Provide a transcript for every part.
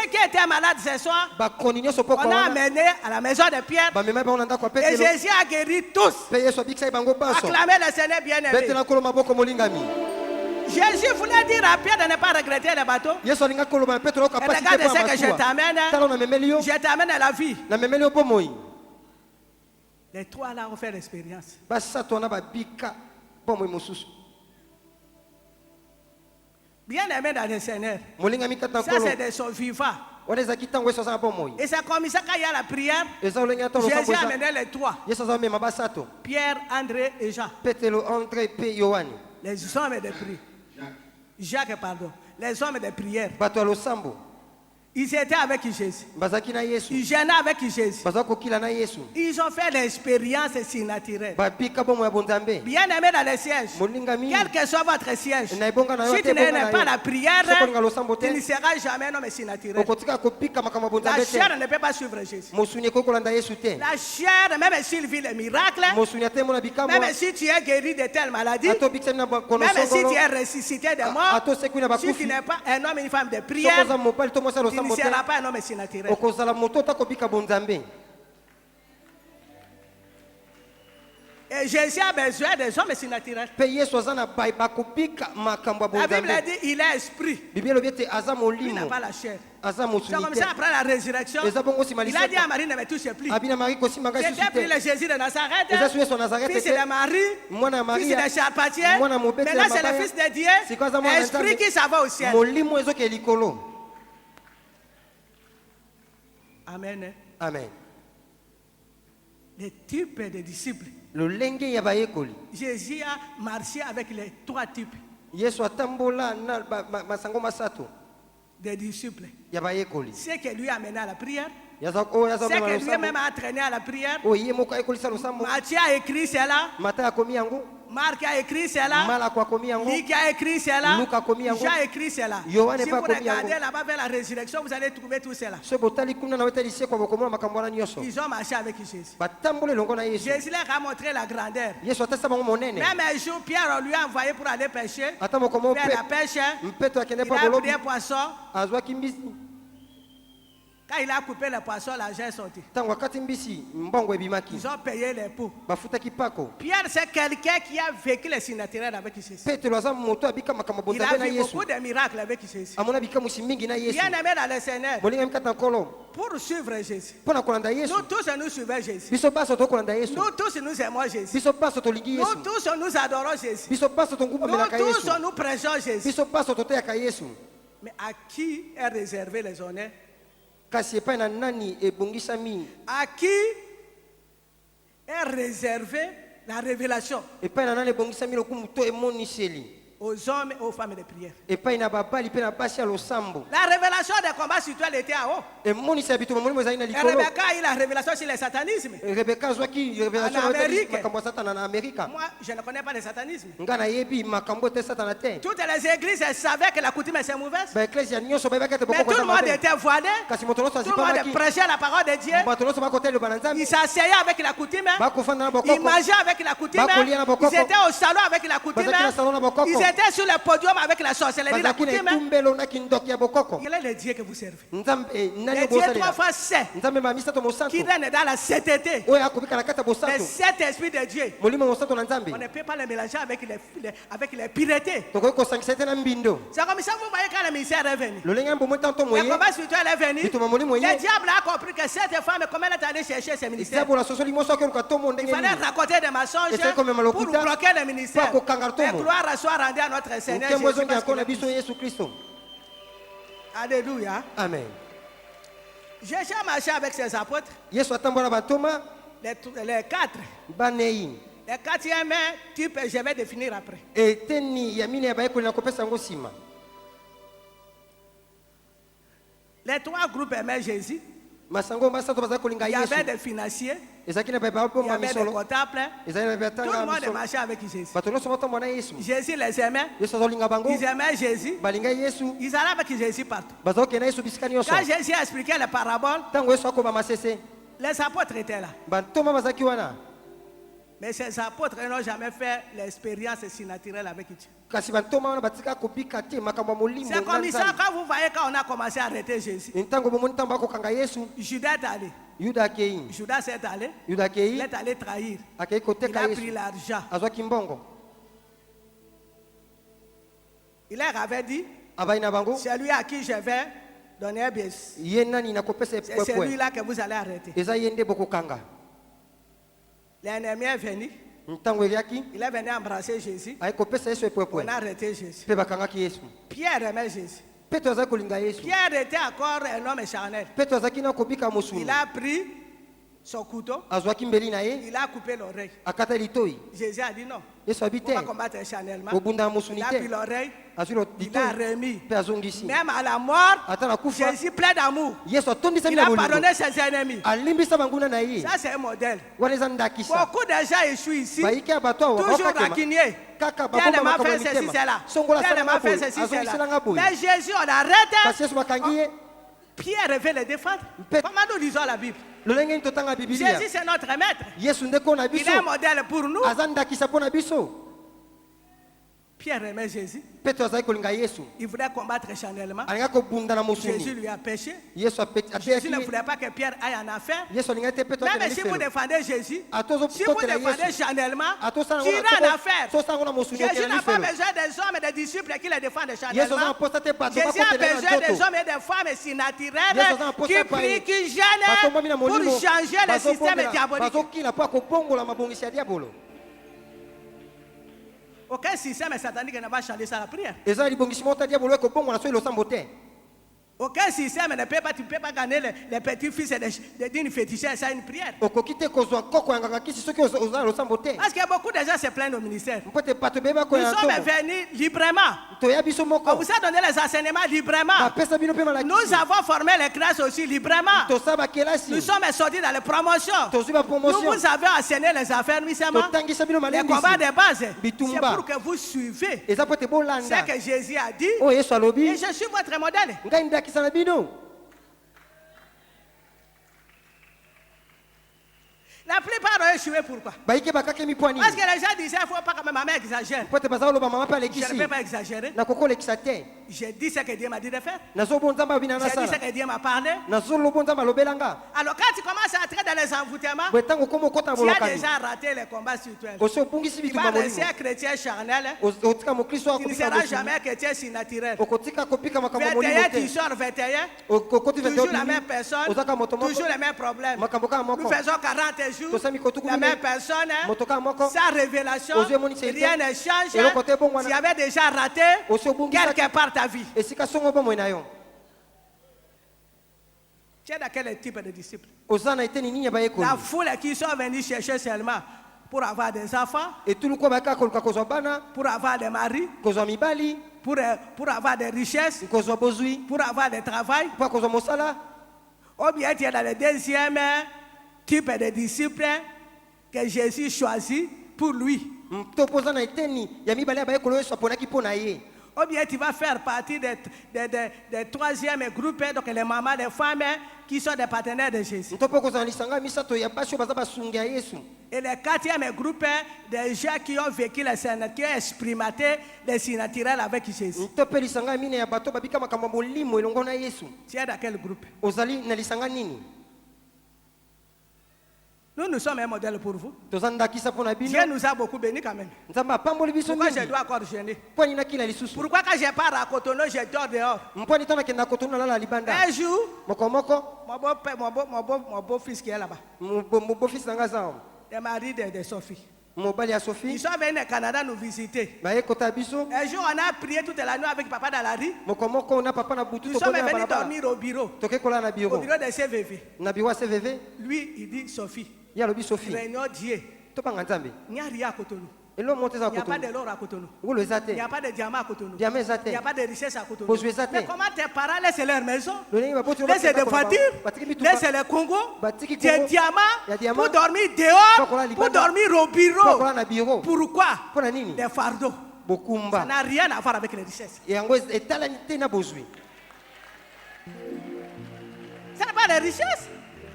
qui était malade ce soir, on a amené à la maison de Pierre. Et Jésus a guéri tous. Acclamez le Seigneur bien-aimé. Jésus voulait dire à Pierre de ne pas regretter le bateau. Et regarde ce que je t'amène. Je t'amène à la vie. Les trois là ont fait l'expérience. Bien-aimé dans le Seigneur. Ça c'est des sons vivants. Et c'est comme ça qu'il y a la prière. Jésus a amené les trois. Pierre, André et Jean. Les hommes de prière. Jacques, pardon. Les hommes de prière. Ils étaient avec Jésus. Ils gênaient avec Jésus. Ils ont fait l'expérience surnaturelle. Bien aimé dans le siège. Quel que soit votre siège, si tu n'aimes pas la prière, tu ne seras jamais un homme surnaturel. La chair ne peut pas suivre Jésus. La chair, même s'il vit le miracle, même si tu es guéri de telle maladie, même si tu es ressuscité de mort, si tu n'es pas un homme et une femme de prière, tu ne seras pas un homme surnaturel. Et Jésus a besoin des hommes surnaturels. La Bible dit il est esprit. Il n'a pas la chair. C'est comme ça après la résurrection. Il a dit à Marie ne me touche plus. J'ai pris le Jésus de Nazareth, fils de Marie, fils de charpentier. Mais là c'est le fils de Dieu, esprit qui s'en va au ciel. Amen. Amen. Les types de disciples. Jésus a marché avec les trois types des disciples. C'est que lui a amené à la prière. C'est que lui-même a entraîné à la prière. Matthieu a écrit cela. Marc a écrit cela. Luc a écrit cela. Jean a écrit cela. Si vous regardez là-bas vers la résurrection, vous allez trouver tout cela. Ils ont marché avec Jésus. Jésus leur a montré la grandeur. Même un jour, Pierre lui a envoyé pour aller pêcher. Faire la pêche. Il a pris un poisson. Quand il a coupé le poisson, l'argent est sorti. Ils ont payé les pots. Pierre, c'est quelqu'un qui a vécu les surnaturels avec Jésus. Il a vu beaucoup de miracles avec Jésus. Bien aimé dans le Seigneur. Pour suivre Jésus. Nous tous nous suivons Jésus. Nous tous nous aimons Jésus. Nous tous nous adorons Jésus. Nous tous nous prêchons Jésus. Mais à qui est réservé les honneurs? À qui est réservée la révélation? Aux hommes et aux femmes de prière. La révélation des combats spirituels était en haut. Et Rebecca a eu la révélation sur le satanisme. En Amérique. Moi, je ne connais pas le satanisme. Toutes les églises savaient que la coutume est mauvaise. Mais tout le monde était voilé. Tout le monde prêchait la parole de Dieu. Ils s'asseyaient avec la coutume. Ils mangeaient avec la coutume. Ils étaient au salon avec la coutume. Ils étaient sur le podium avec la sorcellerie, la coutume. Quel est le Dieu que vous servez? Le Dieu trois fois saint qui règne dans la sainteté. Les sept esprits de Dieu. On ne peut pas les mélanger avec les puretés. C'est comme ça vous voyez quand le ministère est venu. Le combat spirituel est venu. Le diable a compris que cette femme, comment elle est allée chercher ses ministères. Il fallait raconter des mensonges pour bloquer le ministère. Et gloire soit rendue à notre Seigneur Jésus. Alléluia. Amen. Jésus a marché avec ses apôtres. Les quatre. Le quatrième type, je vais définir après. Les trois groupes aimaient Jésus. Il y avait des financiers. Il y avait des comptables. Tout le monde marchait avec Jésus. Jésus les aimait. Ils aimaient Jésus. Ils allaient avec Jésus partout. Quand Jésus a expliqué les paraboles, les apôtres étaient là. Mais ces apôtres n'ont jamais fait l'expérience surnaturelle avec Dieu. C'est comme ça, quand vous voyez quand on a commencé à arrêter Jésus, Judas est allé. Judas est allé. Il est allé trahir. Il a pris l'argent. Il leur avait dit, c'est lui à qui je vais donner un baiser. C'est celui-là que vous allez arrêter. L'ennemi est venu. Il est venu embrasser Jésus. On a arrêté Jésus. Pierre aimait Jésus. Pierre était encore un homme charnel. Il a pris son couteau. Il a coupé l'oreille. Jésus a dit non. On va combattre charnellement. Il a pris l'oreille. Il a remis. Même à la mort, Jésus plein d'amour. Il a pardonné ses ennemis. Ça c'est un modèle. Beaucoup de gens échouent ici. Toujours raquiniers. Tel m'a fait ceci, cela. Tel m'a fait ceci, cela. Mais Jésus, on arrête. Pierre veut le défendre. Comment nous lisons la Bible? Jésus c'est notre maître. Il est un modèle pour nous. Pierre aimait Jésus. Il voulait combattre charnellement. Jésus lui a péché. Jésus ne voulait pas que Pierre aille en affaire. Même si vous défendez Jésus, si vous défendez charnellement, tu iras en affaire. Jésus n'a pas besoin des hommes et des disciples qui le défendent charnellement. Jésus a besoin des hommes et des femmes surnaturelles qui prient, qui gênent pour changer le système diabolique. Aucun système satanique ne va changer ça la prière. Aucun système ne peut pas, tu ne peux pas gagner les petits-fils d'une fétichère, c'est une prière. Parce que beaucoup de gens se plaignent au ministère. Nous sommes venus librement. On vous a donné les enseignements librement. Nous avons formé les classes aussi librement. Nous sommes sortis dans les promotions. Nous vous avons enseigné les affaires, les combats de base. C'est pour que vous suivez ce que Jésus a dit. Et je suis votre modèle. La plupart ont échoué, pourquoi? Parce que les gens disaient qu'il ne faut pas que ma maman exagère. Je ne peux pas exagérer. J'ai dit ce que Dieu m'a dit de faire. J'ai dit ce que Dieu m'a parlé. Alors quand tu commences à entrer dans les envoûtements, tu as déjà raté les combats spirituels. Tu vas rester un chrétien charnel. Tu ne seras jamais un chrétien surnaturel. 21, tu sors 21. Toujours la même personne. Toujours les mêmes problèmes. Nous faisons 40 jours. La même personne, sa révélation, rien ne change. Tu avais déjà raté quelque part ta vie. Tu es dans quel type de disciple? La foule qui sont venus chercher seulement pour avoir des enfants, pour avoir des maris, pour avoir des richesses, pour avoir des travail. Ou bien tu es dans le deuxième type de disciple que Jésus choisit pour lui. Ou bien tu vas faire partie des troisième groupe, donc les mamans, les femmes qui sont des partenaires de Jésus. Et le quatrième groupe, des gens qui ont vécu les scènes, qui ont expérimenté les signes naturels avec Jésus. Tu es dans quel groupe? Nous sommes un modèle pour vous. Dieu nous a beaucoup bénis quand même. Pourquoi je dois encore jeûner? Pourquoi quand je pars à Cotonou, je dors dehors? Un jour, mon beau-fils qui est là-bas, le mari de Sophie, ils sont venus au Canada nous visiter. Un jour, on a prié toute la nuit avec papa dans la rue. Nous sommes venus dormir au bureau de CVV. Lui, il dit Sophie. Réunion Dieu. Il n'y a rien à Cotonou. Il n'y a pas de l'or à Cotonou. Il n'y a pas de diamant à Cotonou. Il n'y a pas de richesse à Cotonou. Mais comment tes parents laissent leur maison, laissent des voitures, laissent le Congo, des diamants pour dormir dehors, pour dormir au bureau? Pourquoi? Des fardeaux. Ça n'a rien à voir avec les richesses. Ça n'a pas de richesse.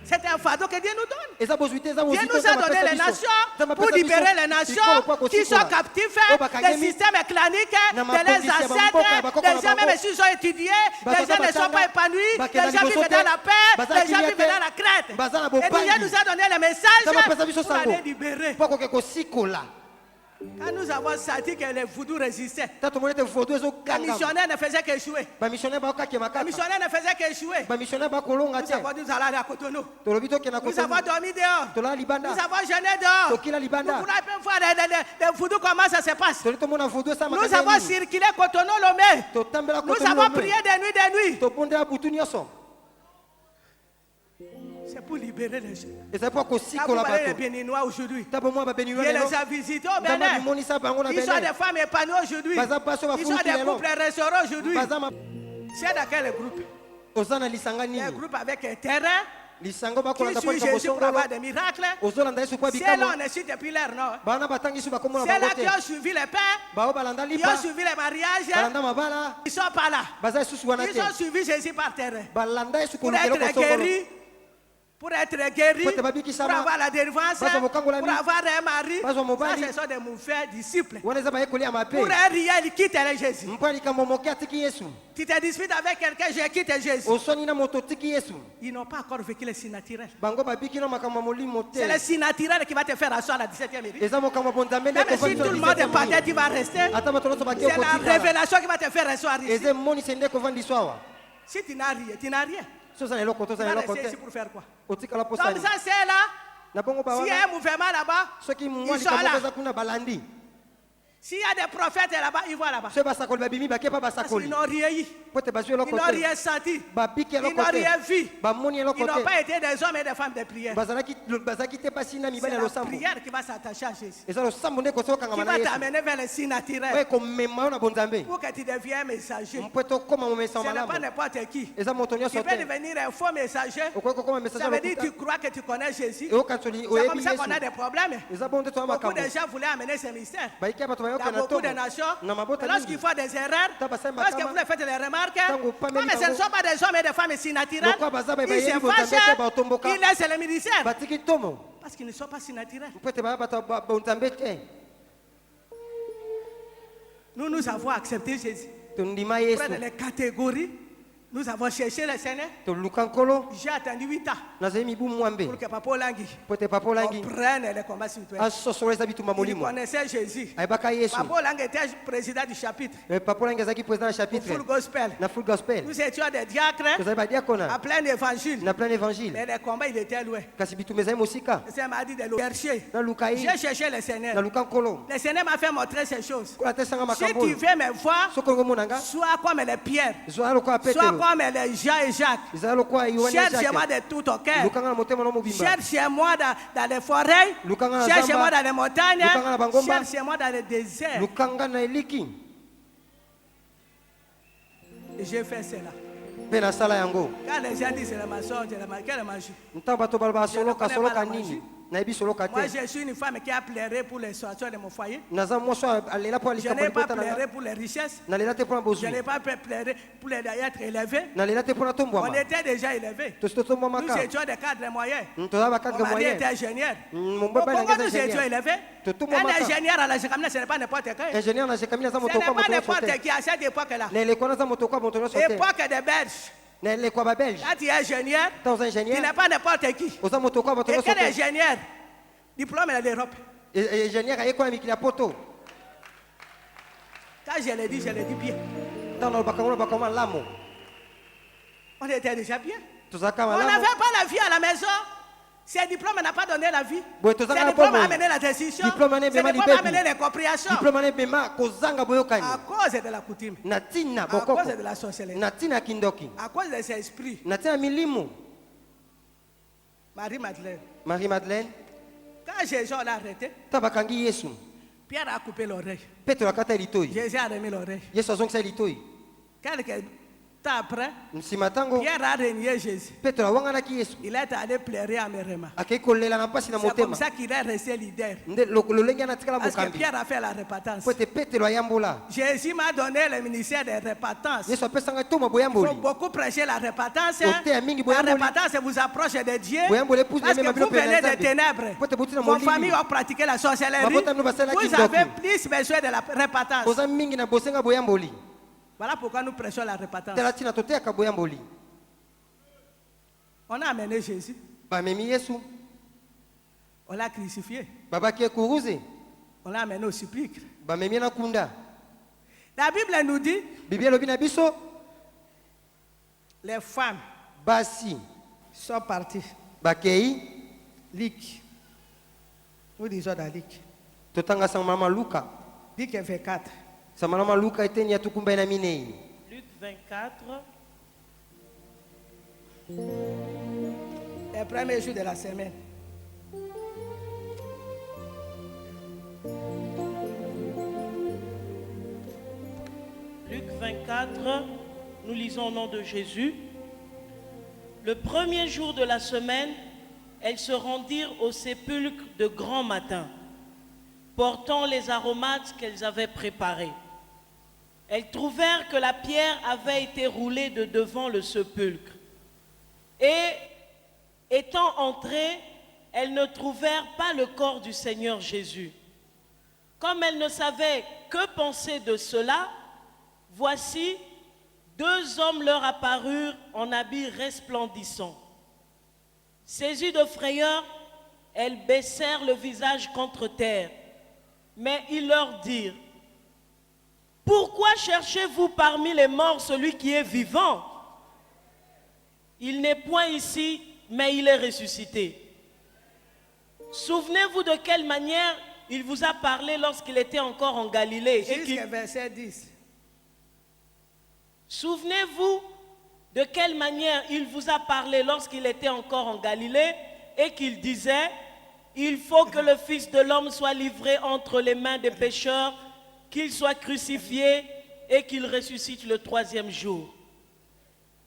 C'est un fardeau que Dieu nous donne. Dieu nous a donné les nations pour libérer les nations qui sont captives des systèmes claniques, de leurs ancêtres. Les gens, même s'ils ont étudié, les gens ne sont pas épanouis, les gens vivent dans la paix, les gens vivent dans la crainte. Et Dieu nous a donné le message pour aller libérer. Quand nous avons senti que les voodoo résistaient, les missionnaires ne faisaient qu'échouer. Les missionnaires ne faisaient qu'échouer. Nous avons allé à Cotonou. Nous avons dormi dehors. Nous avons jeûné dehors. Nous voulons voir les voodoo comment ça se passe. Nous avons circulé Cotonou Lomé. Nous avons prié des nuits. C'est pour libérer les gens. Quand vous voyez les Béninois aujourd'hui, il les a visités au Bénin. Ils sont des femmes épanouies aujourd'hui. Ils sont des couples restaurants aujourd'hui. C'est dans quel groupe? Un groupe avec un terrain qui suit Jésus pour avoir des miracles. C'est là on est su depuis l'heure, non? C'est là qui ont suivi les pères, qui ont suivi les mariages. Ils sont pas là. Ils ont suivi Jésus par terrain. Pour être guéris. Pour être guéri, pour avoir la délivrance, pour avoir un mari, ça ce sont des mauvais disciples. Pour un rien, ils quittent Jésus. Tu te disputes avec quelqu'un, je quitte Jésus. Ils n'ont pas encore vécu le surnaturel. C'est le surnaturel qui va te faire asseoir à la 17e minute. Même si tout le monde est parti, tu vas rester. C'est la révélation qui va te faire asseoir ici. Si tu n'as rien, tu n'as rien. Tu vas rester ici pour faire quoi? Comme ça, c'est là. S'il y a un mouvement là-bas, ils sont là. S'il y a des prophètes là-bas, ils vont là-bas. Parce qu'ils n'ont rien eu. Ils n'ont rien senti. Ils n'ont rien vu. Ils n'ont pas été des hommes et des femmes de prière. C'est la prière qui va s'attacher à Jésus. Qui va t'amener vers le surnaturel. Pour que tu deviennes messager. Ce n'est pas n'importe qui. Tu peux devenir un faux messager. Ça veut dire que tu crois que tu connais Jésus. C'est comme ça qu'on a des problèmes. Beaucoup de gens voulaient amener ce mystère. Dans beaucoup de nations, lorsqu'il faut des erreurs, lorsque vous faites les remarques, comme ce ne sont pas des hommes et des femmes surnaturels, ils se fâchent, ils laissent les ministères. Parce qu'ils ne sont pas surnaturels. Nous avons accepté Jésus. Près les catégories, nous avons cherché le Seigneur. J'ai attendu 8 ans pour que Papa Langui prenne les combats spirituels. Il connaissait Jésus. Papa Langui était président du chapitre. Full gospel. Nous étions des diacres à plein évangile. Mais les combats, il était loin. C'est m'a dit de le chercher. J'ai cherché le Seigneur. Le Seigneur m'a fait montrer ces choses. Si tu veux me voir, sois comme les pierres. Sois comme les Jean et Jacques. Cherche-moi de tout ton cœur. Cherche-moi dans les forêts. Cherche-moi dans les montagnes. Cherche-moi dans les déserts. Et j'ai fait cela. Quand les gens disent c'est la mensonge, quelle magie? Moi, je suis une femme qui a pleuré pour les situations de mon foyer. Je n'ai pas pleuré pour les richesses. Je n'ai pas pleuré pour être élevé. On était déjà élevés. Nous étions des cadres moyens. Mon mari était ingénieur. Nous étions élevés. Un ingénieur à la Jécamina, ce n'est pas n'importe qui. Ce n'est pas n'importe qui à cette époque-là. Époque des Belges. Quand tu es ingénieur, tu n'es pas n'importe qui. Et quel ingénieur? Diplôme de l'Europe. Quand je l'ai dit bien. On était déjà bien. On n'avait pas la vie à la maison. Ce diplôme n'a pas donné la vie. Ce diplôme a amené la décision. Ce diplôme a amené l'incompréhension. À cause de la coutume. À cause de la sorcellerie. À cause de ses esprits. Marie-Madeleine. Quand Jésus l'a arrêté, Pierre a coupé l'oreille. Jésus a remis l'oreille. après, Pierre a régné Jésus. Il est allé pleurer à Mérema. C'est comme ça qu'il est resté leader. Parce que Pierre a fait la repentance. Jésus m'a donné le ministère de repentance. Il faut beaucoup prêcher la repentance. La repentance vous approche de Dieu. Parce que vous venez des ténèbres. Vos familles ont pratiqué la sorcellerie. Vous avez plus besoin de la repentance. Voilà pourquoi nous prêchons la repentance. On a amené Jésus. On l'a crucifié. On l'a amené au supplice. La Bible nous dit les femmes sont parties. Luc. Nous disons dans Luc. Luc 24. Luc 24. Le premier jour de la semaine. Luc 24, nous lisons au nom de Jésus. Le premier jour de la semaine, elles se rendirent au sépulcre de grand matin, portant les aromates qu'elles avaient préparés. Elles trouvèrent que la pierre avait été roulée de devant le sépulcre. Et, étant entrées, elles ne trouvèrent pas le corps du Seigneur Jésus. Comme elles ne savaient que penser de cela, voici, 2 hommes leur apparurent en habits resplendissants. Saisies de frayeur, elles baissèrent le visage contre terre. Mais ils leur dirent: pourquoi cherchez-vous parmi les morts celui qui est vivant? Il n'est point ici, mais il est ressuscité. Souvenez-vous de quelle manière il vous a parlé lorsqu'il était encore en Galilée. Jusqu'à verset 10. Souvenez-vous de quelle manière il vous a parlé lorsqu'il était encore en Galilée et qu'il disait: il faut que le Fils de l'homme soit livré entre les mains des pécheurs, qu'il soit crucifié et qu'il ressuscite le 3e jour.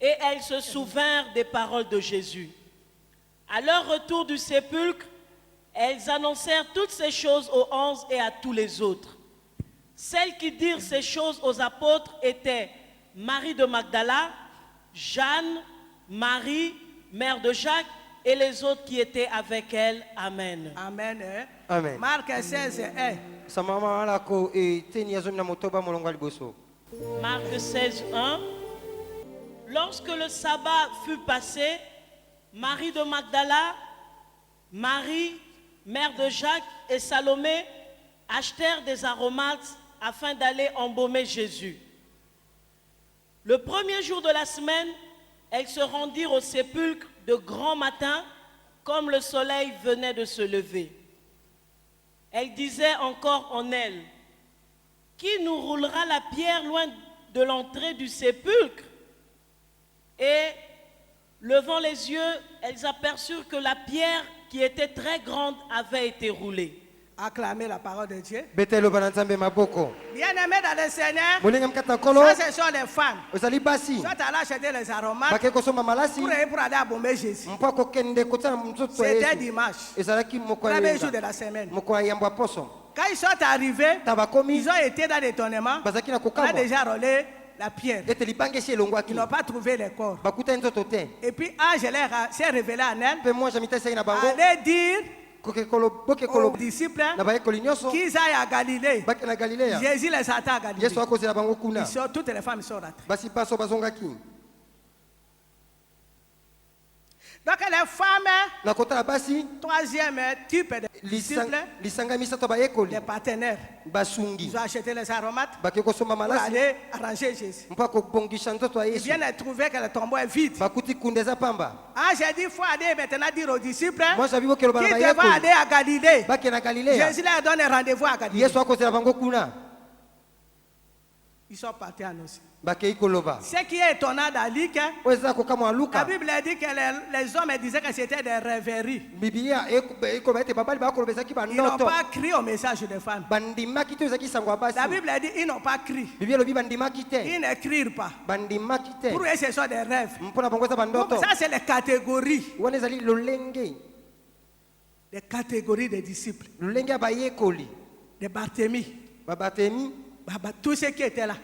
Et elles se souvinrent des paroles de Jésus. À leur retour du sépulcre, elles annoncèrent toutes ces choses aux 11 et à tous les autres. Celles qui dirent ces choses aux apôtres étaient Marie de Magdala, Jeanne, Marie, mère de Jacques, et les autres qui étaient avec elle. Amen. Amen. Amen. Marc 16, 1. Marc 16, 1. Lorsque le sabbat fut passé, Marie de Magdala, Marie, mère de Jacques, et Salomé achetèrent des aromates afin d'aller embaumer Jésus. Le premier jour de la semaine, elles se rendirent au sépulcre de grand matin, comme le soleil venait de se lever. Elles disaient encore en elles: qui nous roulera la pierre loin de l'entrée du sépulcre? Et, levant les yeux, elles aperçurent que la pierre, qui était très grande, avait été roulée. Acclamez la parole de Dieu. Bien-aimés dans le Seigneur, ça ce sont les femmes. Soit allées acheter les aromates pour aller abomber Jésus. C'était dimanche, premier jour de la semaine. Quand ils sont arrivés, ils ont été dans l'étonnement. On a déjà roulé la pierre. Ils n'ont pas trouvé les corps. Et puis ange s'est révélé en elle. Allez dire aux disciples qu'ils aillent à Galilée. Jésus les attend à Galilée. Toutes les femmes sont rentrées. Donc les femmes, troisième type de disciples, les partenaires. Ils ont acheté les aromates pour aller arranger Jésus. Ils viennent de trouver que le tombeau est vide. J'ai dit, il faut aller maintenant dire aux disciples qu'ils doivent aller à Galilée. Jésus leur donne un rendez-vous à Galilée. Ils sont partis annoncer. Ce qui est étonnant dans Luc, la Bible dit que les hommes disaient que c'était des rêveries. Ils n'ont pas crié au message des femmes. La Bible dit qu'ils n'ont pas crié. Ils ne crient pas. Pour eux, ce sont des rêves. Donc, ça, c'est les catégories. Les catégories des disciples. De Barthélemy. Tous ceux qui étaient là.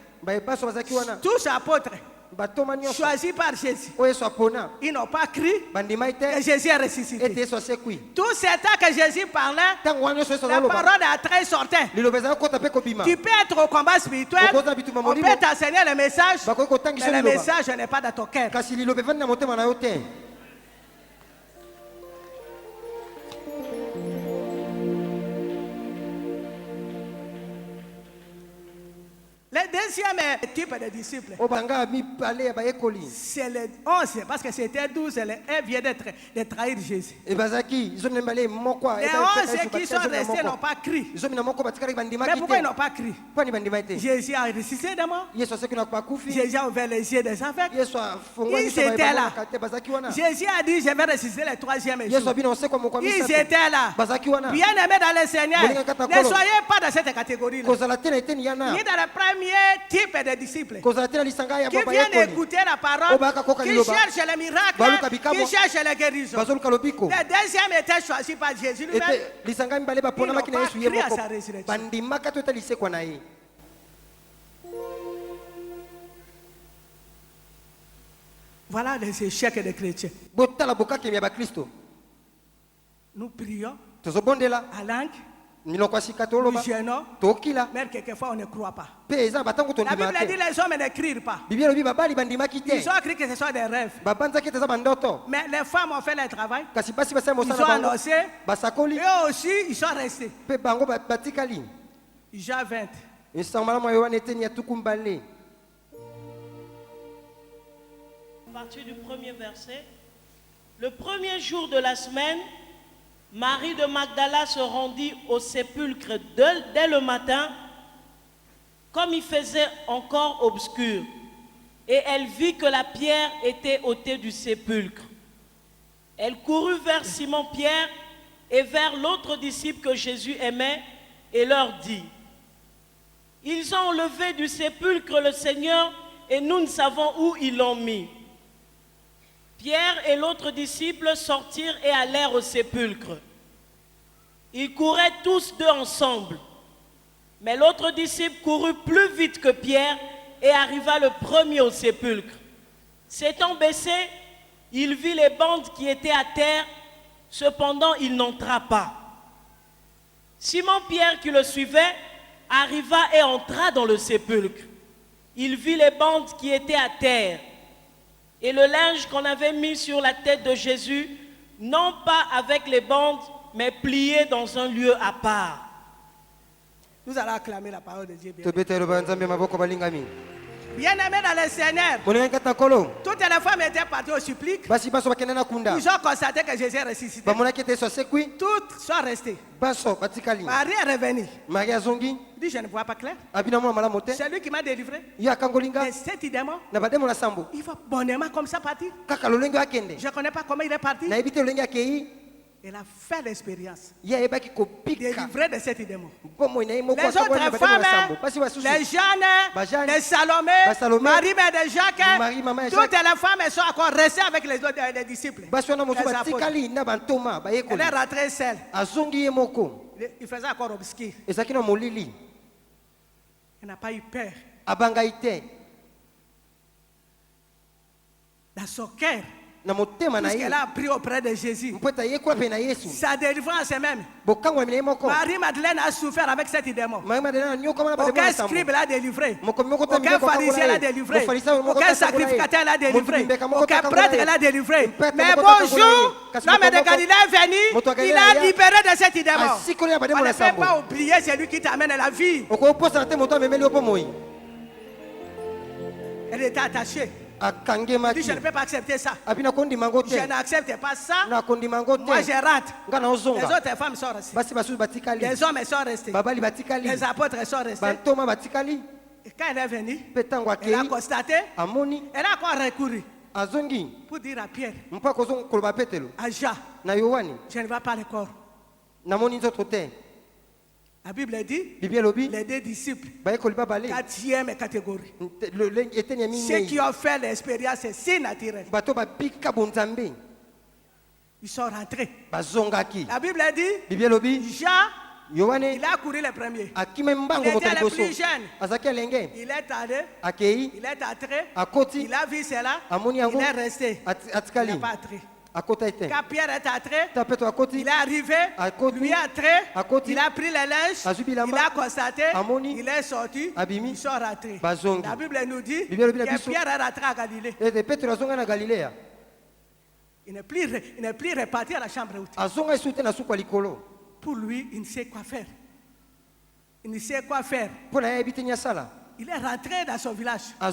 Tous apôtres choisis par Jésus. Ils n'ont pas cru que Jésus est ressuscité. Tout ce temps que Jésus parlait, la parole à trait sortait. Tu peux être au combat spirituel, on peut t'enseigner le message, mais le message n'est pas dans ton cœur. Le deuxième type de disciples, c'est les 11, parce que c'était 12, et 1 vient de trahir Jésus. Les 11 qui sont restés n'ont pas crié. Mais pourquoi ils n'ont pas crié? Jésus a ressuscité des morts. Jésus a ouvert les yeux des aveugles. Ils étaient là. Jésus a dit, je vais ressusciter le troisième jour. Ils étaient là. Bien aimés dans le Seigneur, ne soyez pas dans cette catégorie-là. Ni dans le premier type de disciples qui viennent écouter la parole, qui cherchent les miracles, qui cherchent les guérisons. Le deuxième était choisi par Jésus lui-même. Ils n'ont pas cru à sa résurrection. Voilà les échecs des chrétiens. Nous prions à langue. Nous gênons, mais quelquefois on ne croit pas. La Bible dit les hommes ne crient pas. Ils ont cru que ce soit des rêves. Mais les femmes ont fait leur travail. Ils ont annoncé. Eux aussi, ils sont restés. Jean 20. À partir du premier verset, le premier jour de la semaine, Marie de Magdala se rendit au sépulcre dès le matin, comme il faisait encore obscur, et elle vit que la pierre était ôtée du sépulcre. Elle courut vers Simon-Pierre et vers l'autre disciple que Jésus aimait et leur dit: ils ont enlevé du sépulcre le Seigneur et nous ne savons où ils l'ont mis. Pierre et l'autre disciple sortirent et allèrent au sépulcre. Ils couraient tous deux ensemble. Mais l'autre disciple courut plus vite que Pierre et arriva le premier au sépulcre. S'étant baissé, il vit les bandes qui étaient à terre, cependant il n'entra pas. Simon-Pierre qui le suivait arriva et entra dans le sépulcre. Il vit les bandes qui étaient à terre et le linge qu'on avait mis sur la tête de Jésus, non pas avec les bandes, mais plié dans un lieu à part. Nous allons acclamer la parole de Dieu. Bien-aimés dans le Seigneur, toutes les femmes étaient parties au supplice. Ils ont constaté que Jésus est ressuscité. Toutes sont restées. Marie est revenue. Il dit: je ne vois pas clair. C'est lui qui m'a délivré. Et cet démon, il va bonnement comme ça partir. Je ne connais pas comment il est parti. Elle a fait l'expérience délivrée de cet démon. Les autres femmes, les Jeanne, les Salomé, Marie, mère de Jacques, toutes les femmes sont encore restées avec les autres les disciples. Elle est rentrée seule. Il faisait encore obscur. Elle n'a pas eu peur. Dans son cœur, parce qu'elle a pris auprès de Jésus. Sa délivrance même. Marie-Madeleine a souffert avec cet démon. Aucun scribe l'a délivré. Aucun pharisien l'a délivré. Aucun sacrificateur l'a délivré. Aucun prêtre l'a délivré. Mais bonjour, l'homme de Galilée est venu. Il a libéré de cet démon. On ne peut pas oublier celui qui t'amène à la vie. Elle était attachée. Dit: je ne peux pas accepter ça. Je n'accepte pas ça. Moi je rate. Les autres femmes sont restées. Les hommes sont restés. Les apôtres sont restés. Et quand elle est venue, elle a constaté, elle a encore recouru pour dire à Pierre, à Jean, je ne vois pas le corps. La Bible dit, les deux disciples, 4e catégorie. Ceux qui ont fait l'expérience, c'est si naturel. Ils sont rentrés. La Bible dit, Jean, il a couru le premier. Il était le plus jeune. Il est allé, il est entré, il a vu cela, il est resté. Il n'est pas entré. Quand Pierre est entré, il est arrivé, lui est entré, il a pris les linges, il a constaté, il est sorti, ils sont rentrés. La Bible nous dit que Pierre est rentré à Galilée. Il n'est plus reparti à la chambre haute. Pour lui, il ne sait quoi faire. Il ne sait quoi faire. Il est rentré dans son village. Il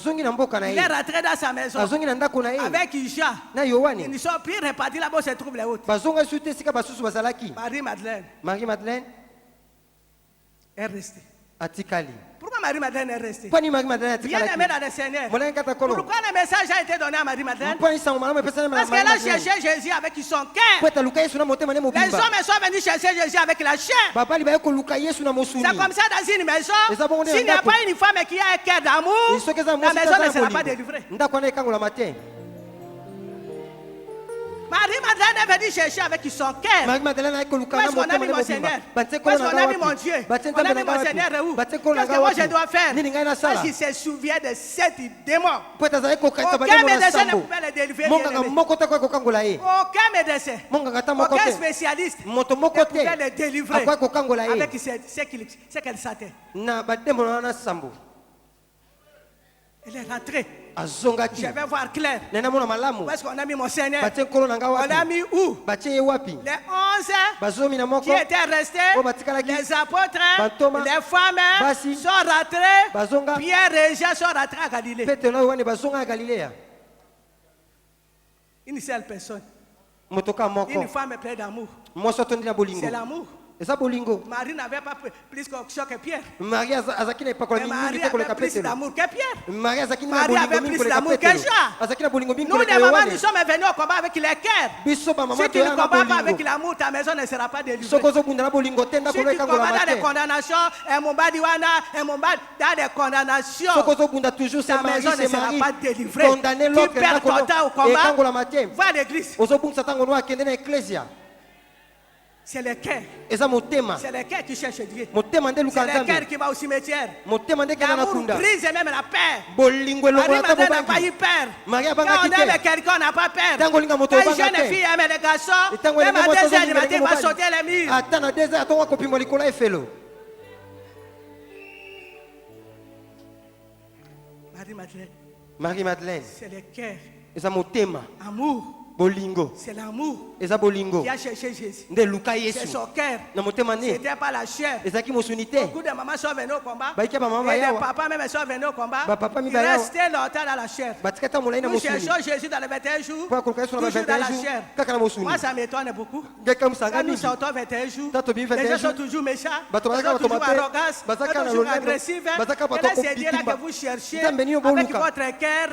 est rentré dans sa maison. Avec Jean. Ils ne sont plus repartis là-bas où se trouvent les autres. Marie-Madeleine est restée. Pourquoi Marie-Madeleine est restée? Bien aimée dans le Seigneur. Pourquoi le message a été donné à Marie-Madeleine? Parce qu'elle a cherché Jésus avec son cœur. Les hommes sont venus chercher Jésus avec la chair. C'est comme ça dans une maison. S'il n'y a pas une femme qui a un cœur d'amour, la maison ne sera pas délivrée. Marie-Madeleine est venue chercher avec son cœur. Qu'est-ce qu'on a mis mon Seigneur? Qu'est-ce qu'on a mis mon Dieu? On a mis mon Seigneur où? Qu'est-ce que moi je dois faire? Parce qu'il se souvient de 7 démons. Aucun médecin ne pouvait le délivrer. Aucun médecin, aucun spécialiste ne pouvait le délivrer avec ce qu'elle sentait. Elle est rentrée. Je vais voir clair. Où est-ce qu'on a mis mon Seigneur? On l'a mis où? Les 11 qui étaient restés, les apôtres, les femmes sont rentrés. Pierre et Jean sont rentrés à Galilée. Une seule personne. Une femme pleine d'amour. C'est l'amour. Marie n'avait pas plus d'onction que Pierre. Marie avait plus d'amour que Pierre. Marie avait plus d'amour que Jean. Nous les mamans, nous sommes venus au combat avec les cœurs. Si tu ne combats pas avec l'amour, ta maison ne sera pas délivrée. Si tu combats dans les condamnations, un moment dans les condamnations, ta maison ne sera pas délivrée. Tu perds ton temps au combat. Va à l'église. C'est le cœur. C'est le cœur qui cherche Dieu. C'est le cœur qui va au cimetière. L'amour brise même la peur. Marie-Madeleine n'a pas eu peur. Quand on aime quelqu'un, on n'a pas peur. Quand une jeune fille aime les garçons, même à 2h du matin, il va sauter les murs. Marie-Madeleine. C'est le cœur. Amour. C'est l'amour qui a cherché Jésus. C'est son cœur. C'était pas la chair. Beaucoup de mamans sont venues au combat. Et les papas même sont venus au combat. Ils restaient longtemps dans la chair. Nous cherchons Jésus dans les 21 jours. Toujours dans la chair. Moi, ça m'étonne beaucoup. Quand nous sortons 21 jours, les gens sont toujours méchants. Ils sont toujours arrogants. Toujours agressifs. Et là, c'est Dieu là que vous cherchez avec votre cœur.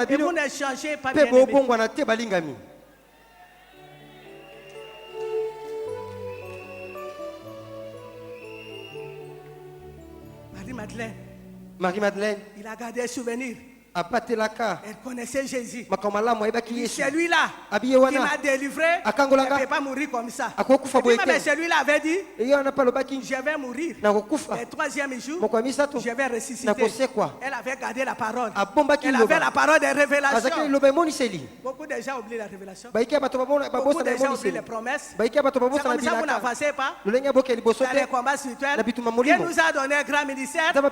Et vous ne changez pas bien. Marie-Madeleine, il a gardé un souvenir. Elle connaissait Jésus. C'est lui-là qui m'a délivré. Elle ne peut pas mourir comme ça. Mais celui-là avait dit, je vais mourir. Le troisième jour, je vais ressusciter. Elle avait gardé la parole. Elle avait la parole des révélations. Beaucoup de gens oublient la révélation. Beaucoup de gens oublient les promesses. C'est comme ça que vous n'avancez pas dans les combats spirituels. Dieu nous a donné un grand ministère où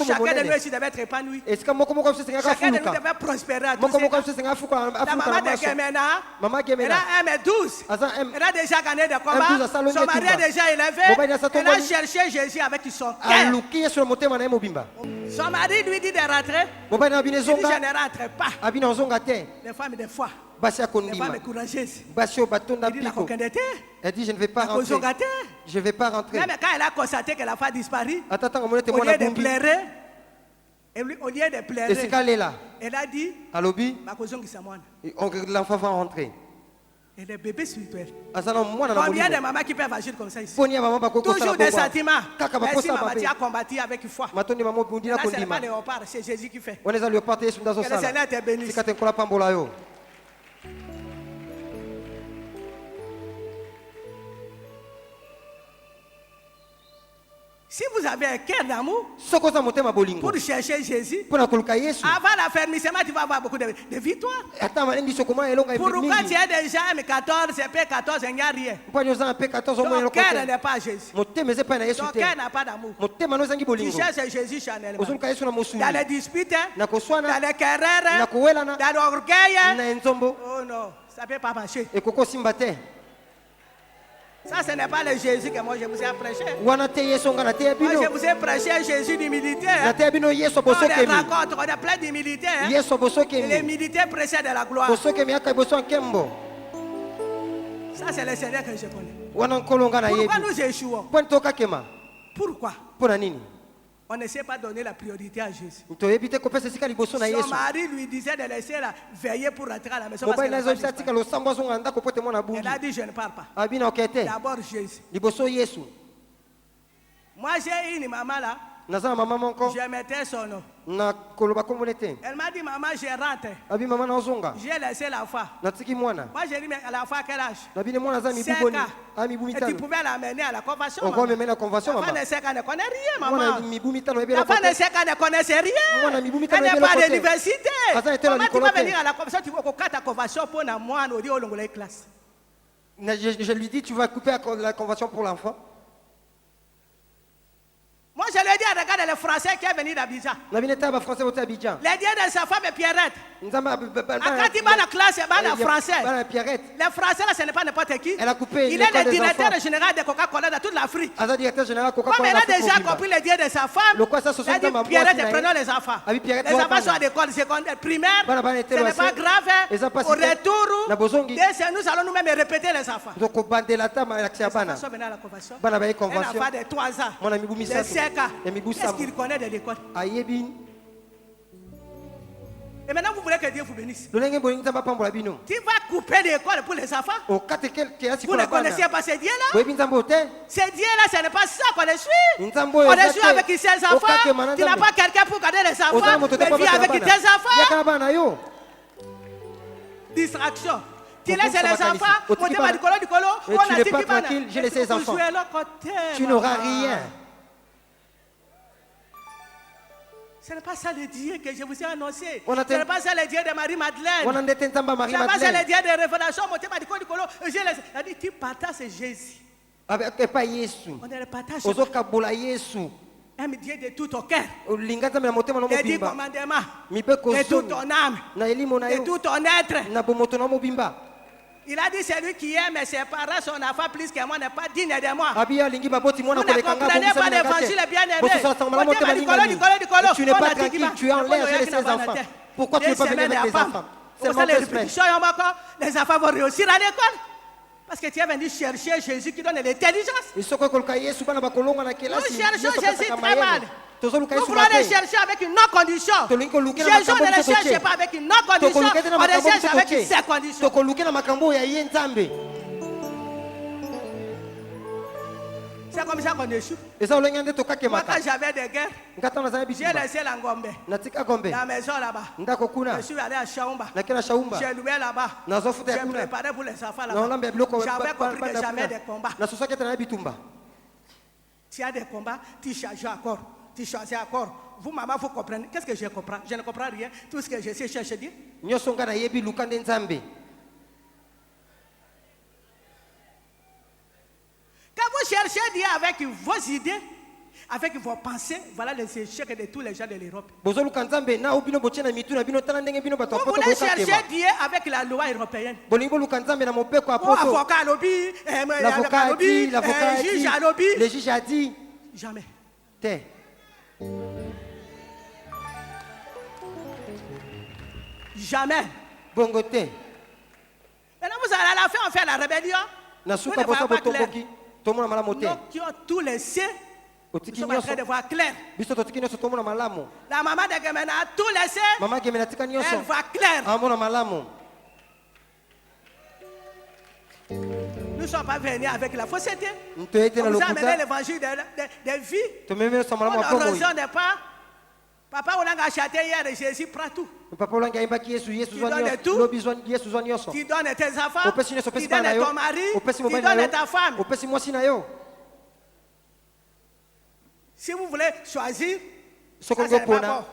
chacun de nous ici devait être épanoui. Chacun de nous devait prospérer à tous ces temps. La maman de Gemena, elle a 1,12 m. Elle a déjà gagné des combats. Son mari a déjà élevé. Elle a cherché Jésus avec son cœur. Son mari lui dit de rentrer. Il dit, je ne rentre pas. Les femmes de foi. Les femmes courageuses. Elle dit, je ne vais pas rentrer. Je ne vais pas rentrer. Même quand elle a constaté que la femme a disparu, au lieu de pleurer, Et au lieu de pleurer, elle a dit, l'enfant va rentrer. Et les bébés spirituels. Combien de mamans qui peuvent agir comme ça ici? Toujours des sentiments. Merci maman, tu as combattu avec foi. Là, ce n'est pas léopard, c'est Jésus qui fait. Que le Seigneur te bénisse. Si vous avez un cœur d'amour pour chercher Jésus, avant l'affermissement, tu vas avoir beaucoup de victoires. Pourquoi tu es déjà M14, P14, il n'y a rien? Ton cœur n'est pas Jésus. Ton cœur n'a pas d'amour. Tu cherches Jésus charnellement. Dans les disputes, dans les querelles, dans l'orgueil. Oh non, ça ne peut pas marcher. Ça, ce n'est pas le Jésus que moi je vous ai prêché. Moi, je vous ai prêché Jésus d'humilité. On les raconte, on est plein d'humilité. Et les militaires précèdent de la gloire. Ça, c'est le Seigneur que je connais. Pourquoi nous échouons? Pourquoi? On ne sait pas donner la priorité à Jésus. Son mari lui disait de laisser la veiller pour rentrer à la maison. Elle a dit, je ne pars pas. D'abord Jésus. Moi j'ai une maman là. Je mettais son nom. Elle m'a dit, maman, je rentre. J'ai laissé la foi. Moi j'ai dit, mais à la foi, quel âge? 5 ans. Et tu pouvais l'amener à la convention. La femme de 5 ans ne connaît rien, maman. La femme de 5 ans ne connaissait rien. Elle n'est pas à l'université. Comment tu vas venir à la convention? Tu vas couper ta convention pour moi, nous dire au long de la classe. Je lui dis, tu vas couper la convention pour l'enfant. Moi, je lui ai dit, regarde le Français qui est venu d'Abidjan. Les dieux de sa femme est Pierrette. Quand il va à la classe, il va en français. Les Français, là, ce n'est pas n'importe qui. Il est le directeur général de Coca-Cola dans toute l'Afrique. Comme elle a déjà compris les dieux de sa femme, il a dit, Pierrette, prenons les enfants. Les enfants sont à l'école secondaire, primaire. Ce n'est pas grave. Au retour, nous allons nous-mêmes répéter les enfants. Les enfants sont venus à la convention. Un enfant de 3 ans. Qu'est-ce qu'il connaît de l'école? Et maintenant vous voulez que Dieu vous bénisse. Tu vas couper l'école pour les enfants. Vous ne connaissez pas ces dieux-là? Ces dieux-là, ce n'est pas ça qu'on les suit. On les suit avec ses enfants. Tu n'as pas quelqu'un pour garder les enfants, mais vis avec tes enfants. Distraction. Tu laisses les enfants. Tu n'es pas tranquille, j'ai laissé les enfants. Tu n'auras rien. Ce n'est pas ça le Dieu que je vous ai annoncé. Ce n'est pas ça le Dieu de Marie-Madeleine. Ce n'est pas ça le Dieu de révélation. Elle dit, tu partages Jésus. On ne le partage pas. Un Dieu de tout ton cœur, de tout commandement, de toute ton âme, de tout ton être. Il a dit, celui qui aime ses parents, son enfant plus que moi n'est pas digne de moi. Vous ne comprenez pas l'évangile bien-aimé. Tu n'es pas tranquille, tu es en l'air, j'ai laissé les enfants. Pourquoi tu ne peux pas venir avec les enfants? C'est ça les répétitions. Les enfants vont réussir à l'école. Parce que tu es venu chercher Jésus qui donne l'intelligence. Nous cherchons Jésus très mal. Nous voulons les chercher avec une non-condition. Jésus ne les cherche pas avec une non-condition, on les cherche avec une seule condition. C'est comme ça qu'on échoue. Moi, quand j'avais des guerres, j'ai laissé l'Angombe, la maison là-bas. Je suis allé à Chaumba. J'ai loué là-bas. J'ai préparé pour les enfants là-bas. J'avais compris que j'avais des combats. Tu as des combats, tu charges encore. Tu choisis encore. Vous, maman, vous comprenez. Qu'est-ce que je comprends? Je ne comprends rien. Tout ce que je sais, cherche Dieu. Quand vous cherchez Dieu avec vos idées, avec vos pensées, voilà les échecs de tous les gens de l'Europe. Vous voulez chercher Dieu avec la loi européenne. Avocat à lobby, juge à lobby. Le juge a dit. Jamais. Jamais. Bongoté. Maintenant vous allez à la fin on fait la rébellion. Nous qui ont tout laissé, Nous sommes en train de voir clair. La maman de Gemena a tout laissé. Elle voit clair. Nous ne sommes pas venus avec la fausseté. On vous a amené l'évangile de vie. On ne raisonne pas. Papa, on a acheté hier et Jésus prend tout. Tu donnes tout. Tu donnes tes enfants. Tu donnes ton mari. Tu donnes ta femme. Si vous voulez choisir, ça, c'est pas bon.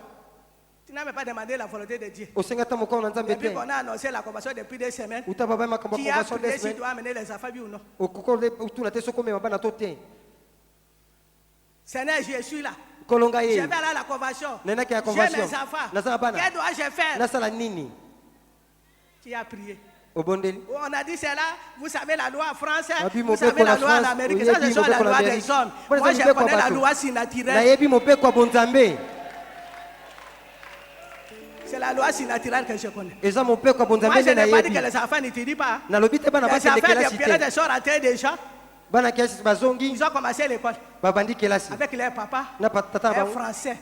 Tu n'as même pas demandé la volonté de Dieu. Depuis qu'on a annoncé la conversion depuis 2 semaines, qui a prié si tu dois amener les enfants, oui ou non? Seigneur, je suis là. Je vais aller à la conversion. J'ai mes enfants. Qu'est-ce que dois-je faire? Qui a prié? On a dit c'est là, vous savez la loi en France, vous savez la loi en Amérique, ça ce sont la loi des hommes. Moi je connais la loi surnaturelle. C'est la loi surnaturelle que je connais. Moi je n'ai pas dit que les enfants n'étudient pas. Les enfants de Pierre sont rentrés déjà. Ils ont commencé l'école avec leur papa, un français.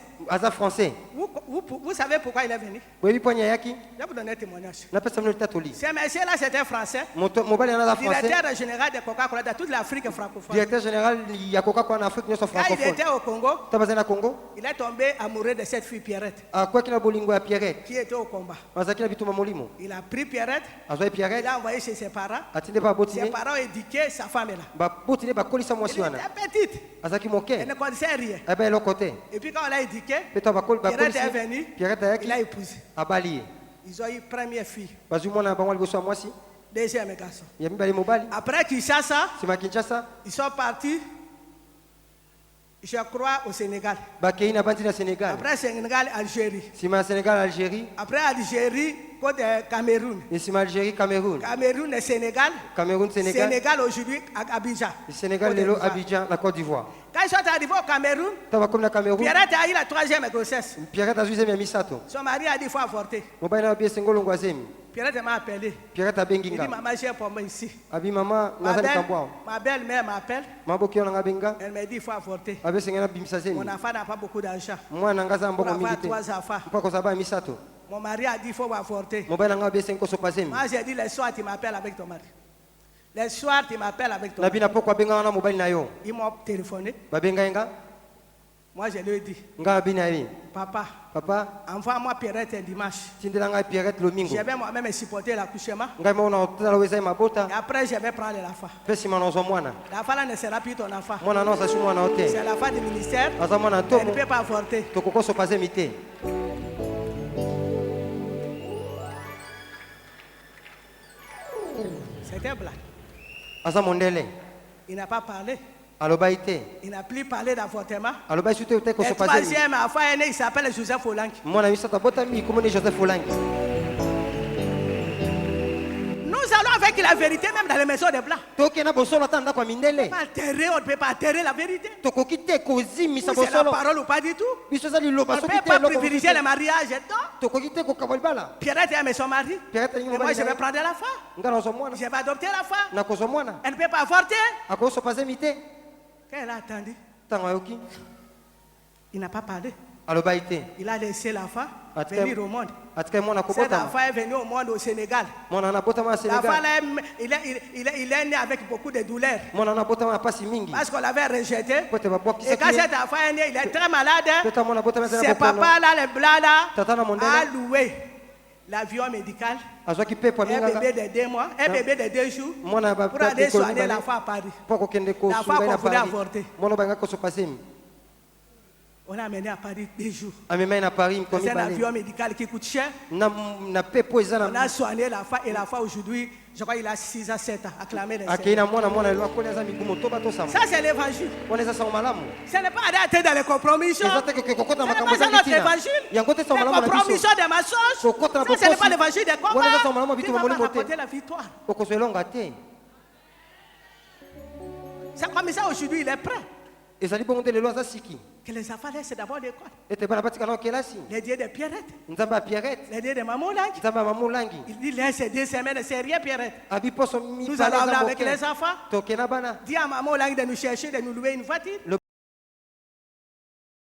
Vous savez pourquoi il est venu? Je vais vous donner un témoignage. Ce monsieur-là, c'était français. Directeur général de Coca-Cola de toute l'Afrique francophone. Directeur général de Coca-Cola en Afrique francophone. Quand il était au Congo, il est tombé amoureux de cette fille Pierrette. Qui était au combat. Il a pris Pierrette. Il a envoyé chez ses parents. Ses parents ont éduqué sa femme là. Elle était petite. Elle ne connaissait rien. Et puis quand on l'a éduqué, Pierrette est venue. Il a épousé. Ils ont eu première fille. Deuxième garçon. Après Kinshasa, ils sont partis, je crois, au Sénégal. Après Sénégal, Algérie. Après Algérie, Cameroun. Cameroun et Sénégal. Sénégal aujourd'hui, Abidjan. La Côte d'Ivoire. Quand ils sont arrivés au Cameroun, Pierrette a eu la 3e grossesse. Son mari a dit qu'il faut avorter. Pierrette m'a appelé. Il dit maman, j'ai un problème ici. Ma belle-mère m'appelle. Elle m'a dit qu'il faut avorter. Mon enfant n'a pas beaucoup d'argent. Pour avoir 3 enfants. Mon mari a dit qu'il faut avorter. Moi j'ai dit les soirs tu m'appelles avec ton mari. Les soirs tu m'appelles avec ton mari. Ils m'ont téléphoné. Moi je lui ai dit Papa, envoie-moi Pierrette un dimanche. Je vais moi-même supporter l'accouchement. Et après je vais prendre l'enfant. L'enfant là ne sera plus ton enfant. C'est l'enfant du ministère. Elle ne peut pas avorter. C'était blague. Il n'a pas parlé. Il n'a plus parlé d'avortement. Le 3e enfant est né, il s'appelle Joseph Olangi. Nous allons avec la vérité même dans les maisons des Blancs. On ne peut pas atterrir la vérité. C'est la parole ou pas du tout. On ne peut pas privilégier le mariage. Pierrette aime son mari. Et moi je vais prendre l'enfant. Je vais adopter l'enfant. Elle ne peut pas avorter. Quand elle a attendu, il n'a pas parlé. Il a laissé l'enfant venir au monde. Cet enfant est venu au monde au Sénégal. L'enfant il est né avec beaucoup de douleurs. Parce qu'on l'avait rejeté. Et quand cet enfant est né, il est très malade. Ses papas là, les blancs là, a loué l'avion médical. Un bébé de 2 mois, un bébé de 2 jours pour aller soigner l'enfant à Paris. L'enfant qu'on voulait avorter. On a amené à Paris 2 jours. C'est un avion médical qui coûte cher. On a soigné l'enfant et l'enfant aujourd'hui, je crois qu'il a 6 à 7 ans, acclamé les Seigneurs. Ça c'est l'évangile. Ce n'est pas arrêter dans les compromissions. Ce n'est pas ça notre évangile. Les compromissions des mensonges. Ça ce n'est pas l'évangile des combats. Tu vas pas rapporter la victoire. C'est comme ça aujourd'hui, il est prêt. Que les enfants laissent d'abord l'école. Les dieux de Pierrette. Les dieux de Maman Langi. Il dit laisse 2 semaines, c'est rien Pierrette. Nous allons là avec les enfants. Dis à Maman Langi de nous chercher, de nous louer une voiture.